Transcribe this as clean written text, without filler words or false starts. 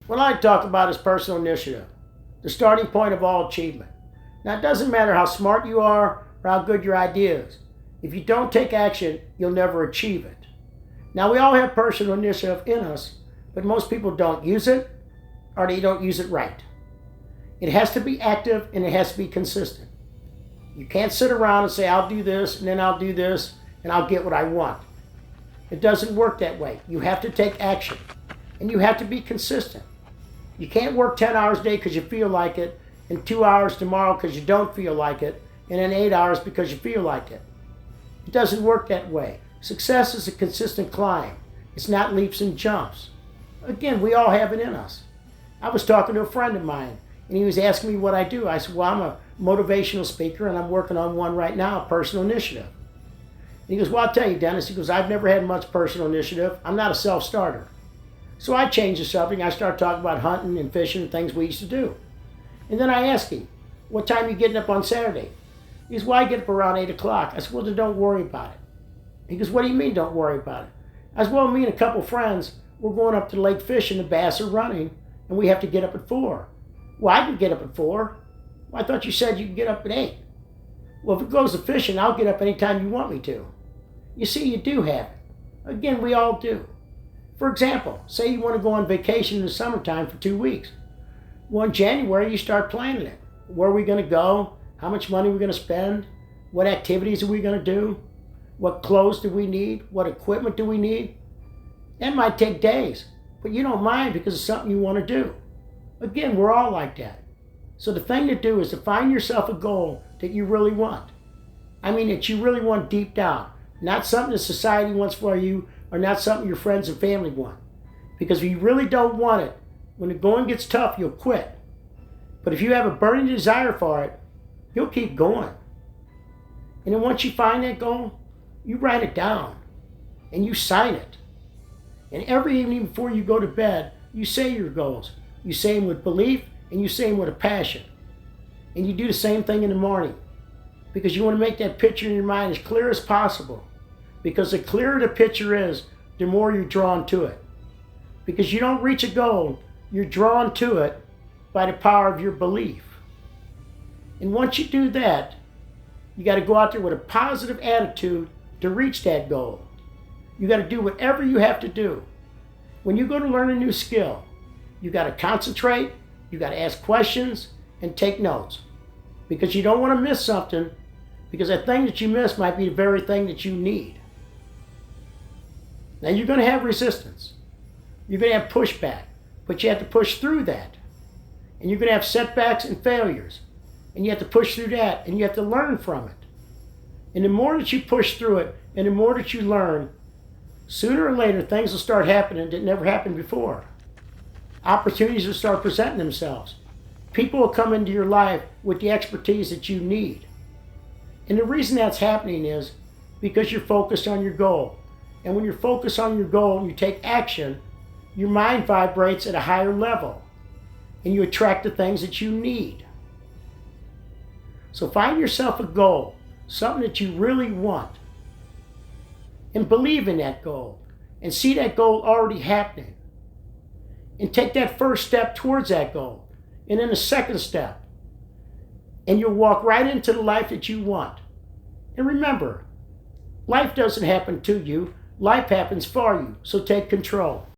What I talk about is personal initiative, the starting point of all achievement. Now, it doesn't matter how smart you are or how good your idea is. If you don't take action, you'll never achieve it. Now, we all have personal initiative in us, but most people don't use it or they don't use it right. It has to be active and it has to be consistent. You can't sit around and say, I'll do this and then I'll do this and I'll get what I want. It doesn't work that way. You have to take action and you have to be consistent. You can't work 10 hours a day because you feel like it, and 2 hours tomorrow because you don't feel like it, and then 8 hours because you feel like it. It doesn't work that way. Success is a consistent climb. It's not leaps and jumps. Again, we all have it in us. I was talking to a friend of mine, and he was asking me what I do. I said, well, I'm a motivational speaker, and I'm working on one right now, personal initiative. And he goes, well, I'll tell you, Dennis. He goes, I've never had much personal initiative. I'm not a self-starter. So I changed the subject. I started talking about hunting and fishing and things we used to do. And then I asked him, what time are you getting up on Saturday? He goes, well, I get up around 8 o'clock. I said, well, then don't worry about it. He goes, what do you mean don't worry about it? I said, well, me and a couple friends, we're going up to the lake fishing, the bass are running, and we have to get up at 4. Well, I can get up at 4. Well, I thought you said you could get up at 8. Well, if it goes to fishing, I'll get up anytime you want me to. You see, you do have it. Again, we all do. For example, say you want to go on vacation in the summertime for 2 weeks. Well, in January, you start planning it. Where are we going to go? How much money are we going to spend? What activities are we going to do? What clothes do we need? What equipment do we need? That might take days, but you don't mind because it's something you want to do. Again, we're all like that. So the thing to do is to find yourself a goal that you really want. I mean, that you really want deep down. Not something that society wants for you, or not something your friends and family want. Because if you really don't want it, when the going gets tough, you'll quit. But if you have a burning desire for it, you'll keep going. And then once you find that goal, you write it down and you sign it. And every evening before you go to bed, you say your goals. You say them with belief and you say them with a passion. And you do the same thing in the morning because you want to make that picture in your mind as clear as possible. Because the clearer the picture is, the more you're drawn to it. Because you don't reach a goal, you're drawn to it by the power of your belief. And once you do that, you got to go out there with a positive attitude to reach that goal. You got to do whatever you have to do. When you go to learn a new skill, you got to concentrate, you got to ask questions, and take notes. Because you don't want to miss something, because that thing that you miss might be the very thing that you need. Now you're going to have resistance. You're going to have pushback, but you have to push through that. And you're going to have setbacks and failures. And you have to push through that, and you have to learn from it. And the more that you push through it, and the more that you learn, sooner or later things will start happening that never happened before. Opportunities will start presenting themselves. People will come into your life with the expertise that you need. And the reason that's happening is because you're focused on your goal. And when you're focused on your goal and you take action, your mind vibrates at a higher level. And you attract the things that you need. So find yourself a goal, something that you really want. And believe in that goal. And see that goal already happening. And take that first step towards that goal. And then a second step. And you'll walk right into the life that you want. And remember, life doesn't happen to you. Life happens for you. So take control.